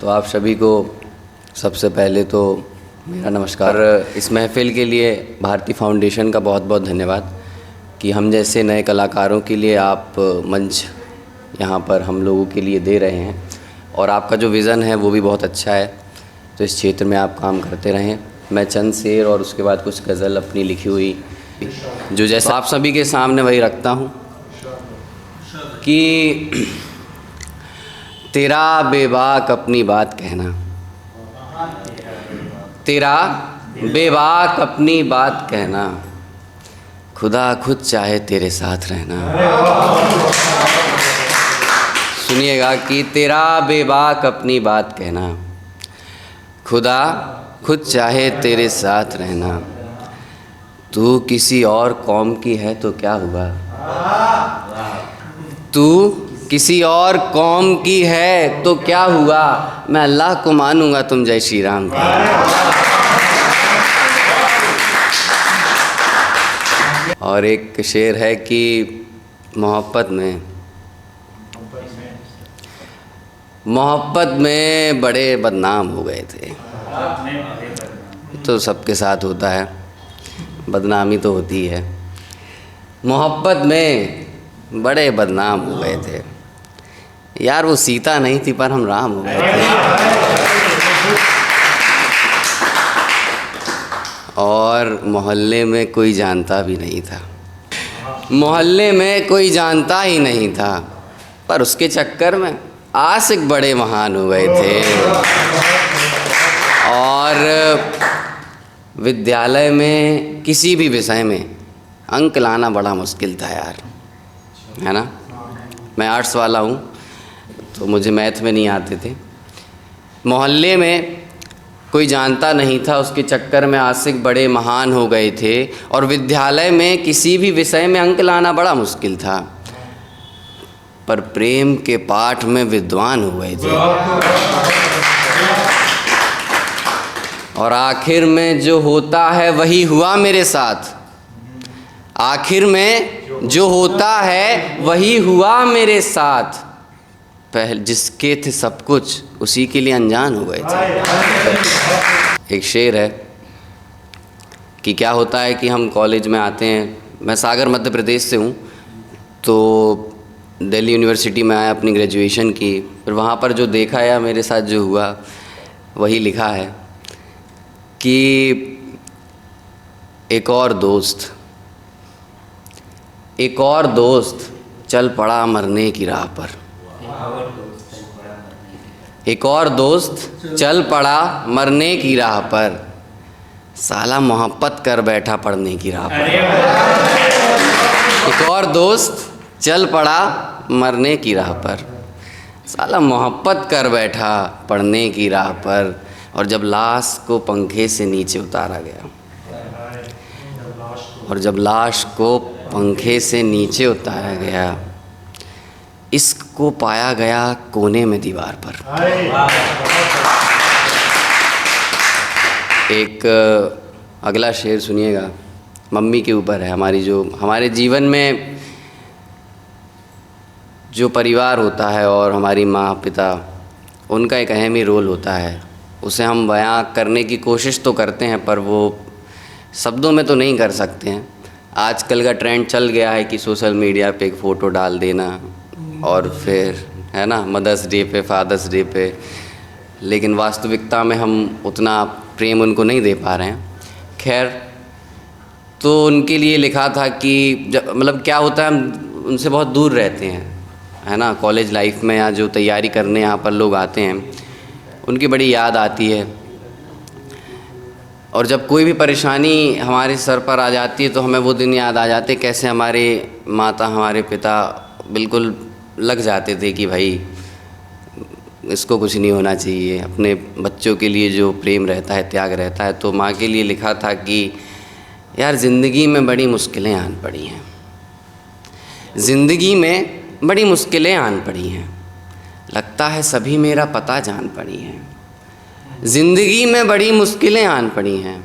तो आप सभी को सबसे पहले तो मेरा नमस्कार। इस महफ़िल के लिए भारती फाउंडेशन का बहुत बहुत धन्यवाद कि हम जैसे नए कलाकारों के लिए आप मंच यहाँ पर हम लोगों के लिए दे रहे हैं, और आपका जो विज़न है वो भी बहुत अच्छा है। तो इस क्षेत्र में आप काम करते रहें। मैं चंद शेर और उसके बाद कुछ गज़ल अपनी लिखी हुई जो जैसा आप सभी के सामने वही रखता हूँ कि तेरा बेबाक अपनी बात कहना, तेरा बेबाक अपनी बात कहना, खुदा खुद चाहे तेरे साथ रहना। सुनिएगा कि तेरा बेबाक अपनी बात कहना, खुदा खुद चाहे तेरे साथ रहना। तू किसी और कौम की है तो क्या हुआ, तू किसी और कौम की है तो क्या हुआ, मैं अल्लाह को मानूंगा तुम जय श्री राम कहना। और एक शेर है कि मोहब्बत में बड़े बदनाम हो गए थे। तो सबके साथ होता है, बदनामी तो होती है। मोहब्बत में बड़े बदनाम हो गए थे यार, वो सीता नहीं थी पर हम राम हो गए थे। और मोहल्ले में कोई जानता भी नहीं था, मोहल्ले में कोई जानता ही नहीं था, पर उसके चक्कर में आशिक बड़े महान हो गए थे। और विद्यालय में किसी भी विषय में अंक लाना बड़ा मुश्किल था यार, है ना। मैं आर्ट्स वाला हूँ तो मुझे मैथ में नहीं आते थे। मोहल्ले में कोई जानता नहीं था, उसके चक्कर में आशिक बड़े महान हो गए थे। और विद्यालय में किसी भी विषय में अंक लाना बड़ा मुश्किल था, पर प्रेम के पाठ में विद्वान हो गए थे। और आखिर में जो होता है वही हुआ मेरे साथ, आखिर में जो होता है वही हुआ मेरे साथ। पहले जिसके थे सब कुछ उसी के लिए अनजान हो गए थे। एक शेर है कि क्या होता है कि हम कॉलेज में आते हैं। मैं सागर मध्य प्रदेश से हूँ, तो दिल्ली यूनिवर्सिटी में आया, अपनी ग्रेजुएशन की। फिर वहाँ पर जो देखा या मेरे साथ जो हुआ वही लिखा है कि एक और दोस्त चल पड़ा मरने की राह पर, एक और दोस्त चल पड़ा मरने की राह पर, साला मोहब्बत कर बैठा पढ़ने की राह पर। एक और दोस्त चल पड़ा मरने की राह पर, साला मोहब्बत कर बैठा पढ़ने की राह पर। और जब लाश को पंखे से नीचे उतारा गया, और जब लाश को पंखे से नीचे उतारा गया, इश्क को पाया गया कोने में दीवार पर। एक अगला शेर सुनिएगा, मम्मी के ऊपर है। हमारे जीवन में जो परिवार होता है और हमारी माँ पिता, उनका एक अहम ही रोल होता है। उसे हम बयां करने की कोशिश तो करते हैं, पर वो शब्दों में तो नहीं कर सकते हैं। आजकल का ट्रेंड चल गया है कि सोशल मीडिया पे एक फ़ोटो डाल देना, और फिर है ना मदर्स डे पे, फादर्स डे पे, लेकिन वास्तविकता में हम उतना प्रेम उनको नहीं दे पा रहे हैं। खैर, तो उनके लिए लिखा था कि मतलब क्या होता है, हम उनसे बहुत दूर रहते हैं, है ना। कॉलेज लाइफ में या जो तैयारी करने यहाँ पर लोग आते हैं, उनकी बड़ी याद आती है। और जब कोई भी परेशानी हमारे सर पर आ जाती है तो हमें वो दिन याद आ जाते, कैसे हमारे माता हमारे पिता बिल्कुल लग जाते थे कि भाई इसको कुछ नहीं होना चाहिए। अपने बच्चों के लिए जो प्रेम रहता है, त्याग रहता है। तो माँ के लिए लिखा था कि यार ज़िंदगी में बड़ी मुश्किलें आन पड़ी हैं, ज़िंदगी में बड़ी मुश्किलें आन पड़ी हैं, लगता है सभी मेरा पता जान पड़ी हैं। ज़िंदगी में बड़ी मुश्किलें आन पड़ी हैं,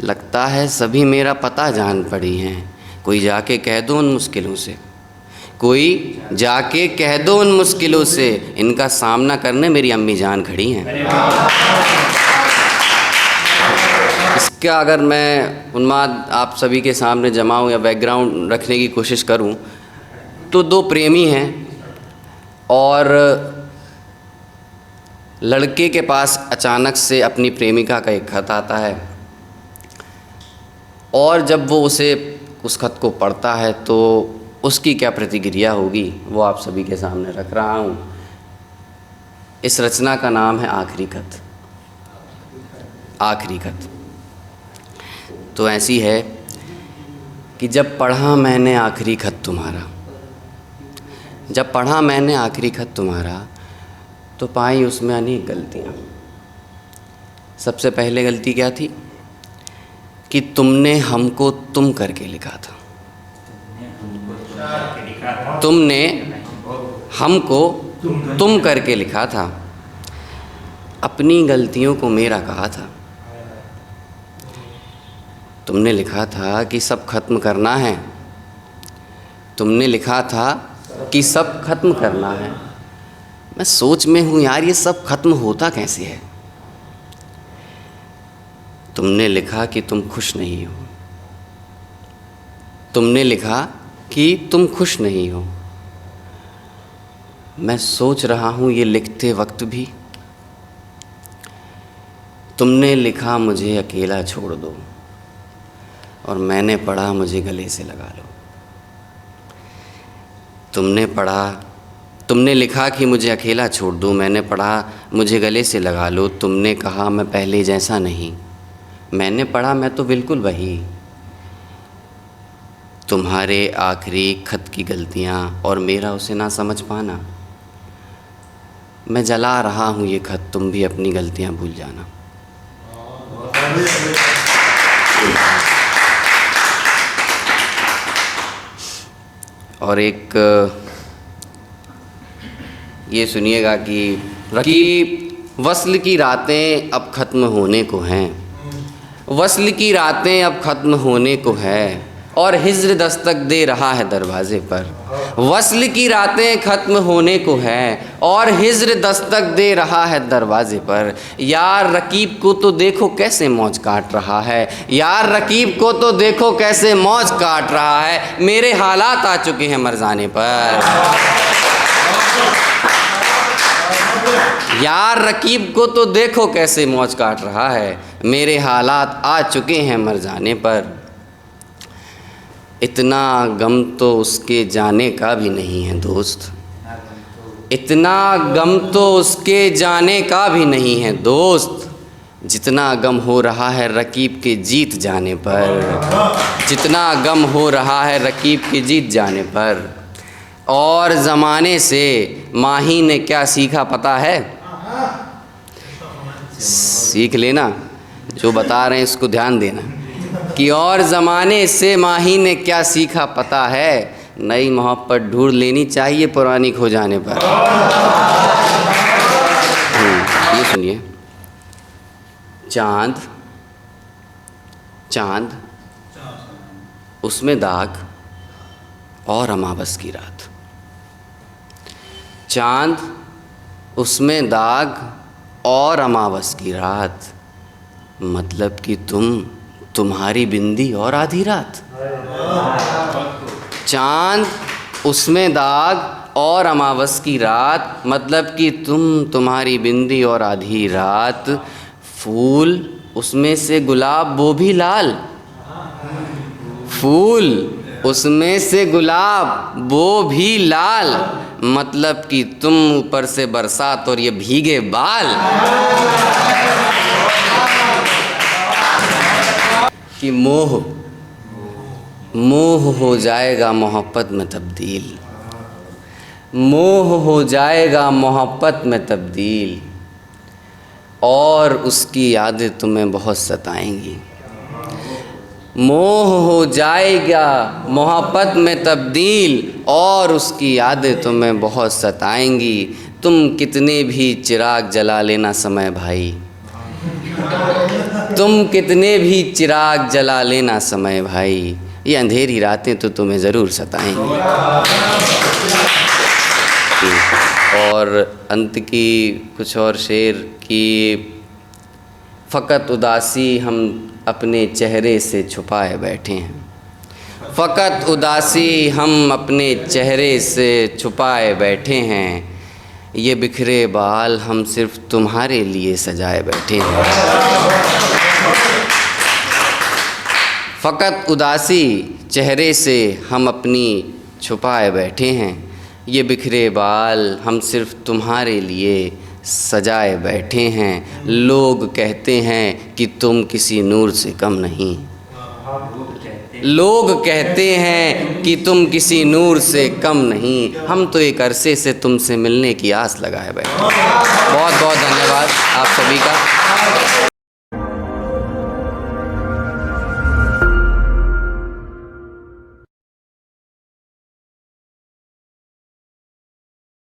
लगता है सभी मेरा पता जान पड़ी हैं। कोई जाके कह दो उन मुश्किलों से, कोई जाके कह दो उन मुश्किलों से, इनका सामना करने मेरी अम्मी जान खड़ी हैं। इसका अगर मैं उन्माद आप सभी के सामने जमाऊँ या बैकग्राउंड रखने की कोशिश करूँ तो दो प्रेमी हैं और लड़के के पास अचानक से अपनी प्रेमिका का एक खत आता है और जब वो उस खत को पढ़ता है तो उसकी क्या प्रतिक्रिया होगी वो आप सभी के सामने रख रहा हूँ। इस रचना का नाम है आखिरी खत। आखिरी खत तो ऐसी है कि जब पढ़ा मैंने आखिरी खत तुम्हारा, जब पढ़ा मैंने आखिरी खत तुम्हारा तो पाई उसमें अनेक गलतियाँ। सबसे पहले गलती क्या थी कि तुमने हमको तुम करके लिखा था। तुमने हमको तुम करके लिखा था, अपनी गलतियों को मेरा कहा था। तुमने लिखा था कि सब खत्म करना है, तुमने लिखा था कि सब खत्म करना है। मैं सोच में हूँ यार ये सब खत्म होता कैसे है। तुमने लिखा कि तुम खुश नहीं हो, तुमने लिखा कि तुम खुश नहीं हो। मैं सोच रहा हूँ ये लिखते वक्त भी। तुमने लिखा मुझे अकेला छोड़ दो और मैंने पढ़ा मुझे गले से लगा लो। तुमने लिखा कि मुझे अकेला छोड़ दो, मैंने पढ़ा मुझे गले से लगा लो। तुमने कहा मैं पहले जैसा नहीं, मैंने पढ़ा मैं तो बिल्कुल वही। तुम्हारे आखिरी खत की गलतियाँ और मेरा उसे ना समझ पाना। मैं जला रहा हूँ ये खत, तुम भी अपनी गलतियाँ भूल जाना। और एक ये सुनिएगा कि वस्ल की रातें अब ख़त्म होने को हैं, वस्ल की रातें अब ख़त्म होने को है और हिज्र दस्तक दे रहा है दरवाज़े पर। वस्ल की रातें ख़त्म होने को है और हिज्र दस्तक दे रहा है दरवाज़े पर। यार रकीब को तो देखो कैसे मौज काट रहा है, यार रकीब को तो देखो कैसे मौज काट रहा है। मेरे हालात आ चुके हैं मर जाने पर। यार रकीब को तो देखो कैसे मौज काट रहा है, मेरे हालात आ चुके हैं मर जाने पर। इतना गम तो उसके जाने का भी नहीं है दोस्त, इतना गम तो उसके जाने का भी नहीं है दोस्त, जितना गम हो रहा है रकीब के जीत जाने पर, जितना गम हो रहा है रकीब के जीत जाने पर। और ज़माने से माही ने क्या सीखा पता है? सीख लेना, जो बता रहे हैं इसको ध्यान देना कि और ज़माने से माही ने क्या सीखा पता है? नई मोहब्बत ढूंढ लेनी चाहिए पुरानी खो जाने पर। ये सुनिए, चांद चांद उसमें दाग और अमावस की रात, चांद उसमें दाग और अमावस की रात, मतलब कि तुम्हारी बिंदी और आधी रात। चांद उसमें दाग और अमावस की रात, मतलब कि तुम्हारी बिंदी और आधी रात। फूल उसमें से गुलाब वो भी लाल, फूल उसमें से गुलाब वो भी लाल, मतलब कि तुम ऊपर से बरसात और ये भीगे बाल। कि मोह हो जाएगा मोहब्बत में तब्दील, मोह हो जाएगा मोहब्बत में तब्दील, और उसकी यादें तुम्हें बहुत सताएंगी। मोह हो जाएगा मोहब्बत में तब्दील और उसकी यादें तुम्हें बहुत सताएंगी। तुम कितने भी चिराग जला लेना समय भाई, तुम कितने भी चिराग जला लेना समय भाई, ये अंधेरी रातें तो तुम्हें ज़रूर सताएंगी। और अंत की कुछ और शेर कि फ़कत उदासी हम अपने चेहरे से छुपाए बैठे हैं, फ़कत उदासी हम अपने चेहरे से छुपाए बैठे हैं, ये बिखरे बाल हम सिर्फ तुम्हारे लिए सजाए बैठे हैं। फ़कत उदासी चेहरे से हम अपनी छुपाए बैठे हैं, ये बिखरे बाल हम सिर्फ तुम्हारे लिए सजाए बैठे हैं। लोग कहते हैं कि तुम किसी नूर से कम नहीं, लोग कहते हैं कि तुम किसी नूर से कम नहीं, हम तो एक अरसे से तुमसे मिलने की आस लगाए बैठे। बहुत बहुत धन्यवाद आप सभी का।